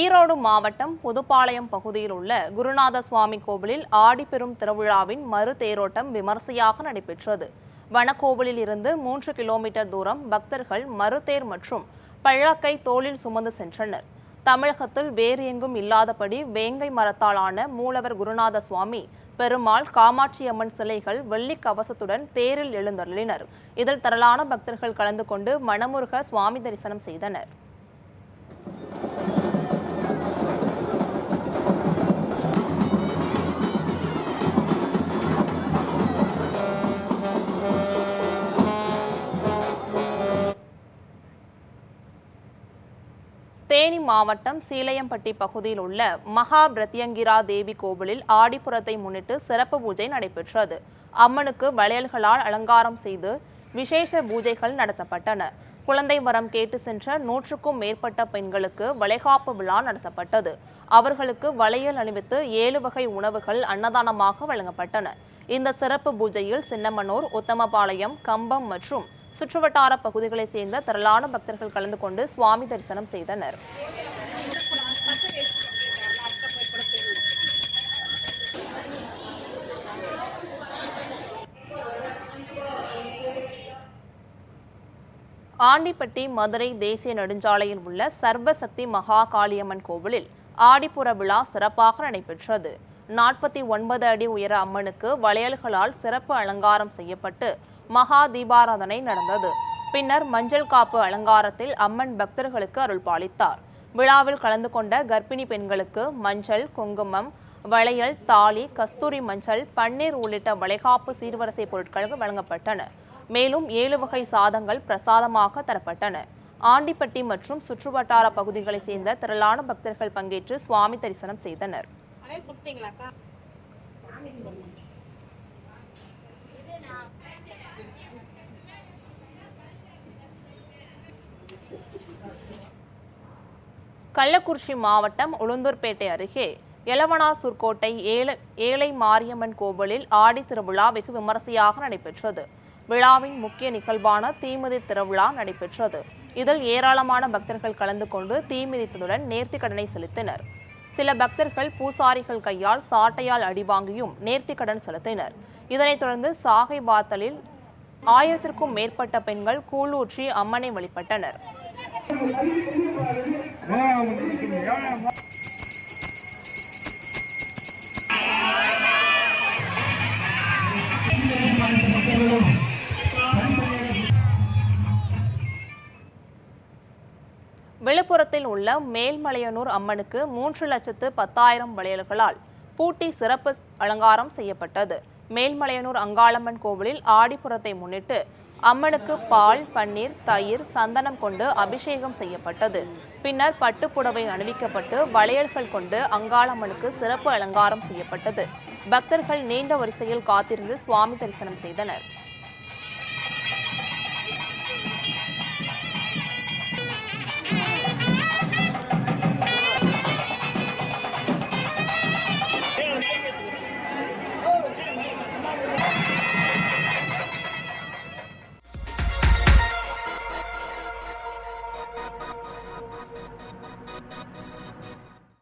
ஈரோடு மாவட்டம் புதுப்பாளையம் பகுதியில் உள்ள குருநாத சுவாமி கோவிலில் ஆடிப்பெரும் திருவிழாவின் மறு தேரோட்டம் விமர்சையாக நடைபெற்றது. வனக்கோவிலில் இருந்து 3 கிலோமீட்டர் தூரம் பக்தர்கள் மறுதேர் மற்றும் பல்லக்கை தோளில் சுமந்து சென்றனர். தமிழகத்தில் வேறு எங்கும் இல்லாதபடி வேங்கை மரத்தாலான மூலவர் குருநாத சுவாமி, பெருமாள், காமாட்சியம்மன் சிலைகள் வெள்ளி கவசத்துடன் தேரில் எழுந்தருளினர். இதில் திரளான பக்தர்கள் கலந்து கொண்டு மனமுருக சுவாமி தரிசனம் செய்தனர். தேனி மாவட்டம் சீலையம்பட்டி பகுதியில் உள்ள மகா பிரத்யங்கிரா தேவி கோவிலில் ஆடிப்புறத்தை முன்னிட்டு சிறப்பு பூஜை நடைபெற்றது. அம்மனுக்கு வளையல்களால் அலங்காரம் செய்து விசேஷ பூஜைகள் நடத்தப்பட்டன. குழந்தை வரம் கேட்டு சென்ற 100க்கும் மேற்பட்ட பெண்களுக்கு வளைகாப்பு விழா நடத்தப்பட்டது. அவர்களுக்கு வளையல் அணிவித்து 7 வகை உணவுகள் அன்னதானமாக வழங்கப்பட்டன. இந்த சிறப்பு பூஜையில் சின்னமனூர், உத்தமபாளையம், கம்பம் மற்றும் சுற்றுவட்டார பகுதிகளைச் சேர்ந்த திரளான பக்தர்கள் கலந்து கொண்டு சுவாமி தரிசனம் செய்தனர். ஆண்டிப்பட்டி மதுரை தேசிய நெடுஞ்சாலையில் உள்ள சர்வசக்தி மகா காளியம்மன் கோவிலில் ஆடிப்புற விழா சிறப்பாக நடைபெற்றது. 49 அடி உயர அம்மனுக்கு வளையல்களால் சிறப்பு அலங்காரம் செய்யப்பட்டு மகா தீபாராதனை நடந்தது. பின்னர் மஞ்சள் காப்பு அலங்காரத்தில் அம்மன் பக்தர்களுக்கு அருள் பாலித்தார். விழாவில் கலந்து கொண்ட கர்ப்பிணி பெண்களுக்கு மஞ்சள், குங்குமம், வளையல், தாலி, கஸ்தூரி மஞ்சள், பன்னீர் உள்ளிட்ட வளைகாப்பு சீர்வரிசை பொருட்கள் வழங்கப்பட்டன. மேலும் 7 வகை சாதங்கள் பிரசாதமாக தரப்பட்டன. ஆண்டிப்பட்டி மற்றும் சுற்றுவட்டார பகுதிகளைச் சேர்ந்த திரளான பக்தர்கள் பங்கேற்று சுவாமி தரிசனம் செய்தனர். கள்ளக்குறிச்சி மாவட்டம் உளுந்தூர்பேட்டை அருகே எலவனாசூர்கோட்டை ஏழை மாரியம்மன் கோவிலில் ஆடி திருவிழா வெகு விமரிசையாக நடைபெற்றது. விழாவின் முக்கிய நிகழ்வான தீமிதி திருவிழா நடைபெற்றது. இதில் ஏராளமான பக்தர்கள் கலந்து கொண்டு தீமிதித்ததுடன் நேர்த்திக்கடனை செலுத்தினர். சில பக்தர்கள் பூசாரிகள் கையால் சாட்டையால் அடிவாங்கியும் நேர்த்திக்கடன் செலுத்தினர். இதனைத் தொடர்ந்து சாகை வாத்தலில் 1000க்கும் மேற்பட்ட பெண்கள் கூழூற்றி அம்மனை வழிபட்டனர். விழுப்புரத்தில் உள்ள மேல்மலையனூர் அம்மனுக்கு 3,10,000 வளையல்களால் பூட்டி சிறப்பு அலங்காரம் செய்யப்பட்டது. மேல்மலையனூர் அங்காளம்மன் கோவிலில் ஆடிப்புறத்தை முன்னிட்டு அம்மனுக்கு பால், பன்னீர், தயிர், சந்தனம் கொண்டு அபிஷேகம் செய்யப்பட்டது. பின்னர் பட்டுப்புடவை அணிவிக்கப்பட்டு வளையல்கள் கொண்டு அங்காளம்மனுக்கு சிறப்பு அலங்காரம் செய்யப்பட்டது. பக்தர்கள் நீண்ட வரிசையில் காத்திருந்து சுவாமி தரிசனம் செய்தனர்.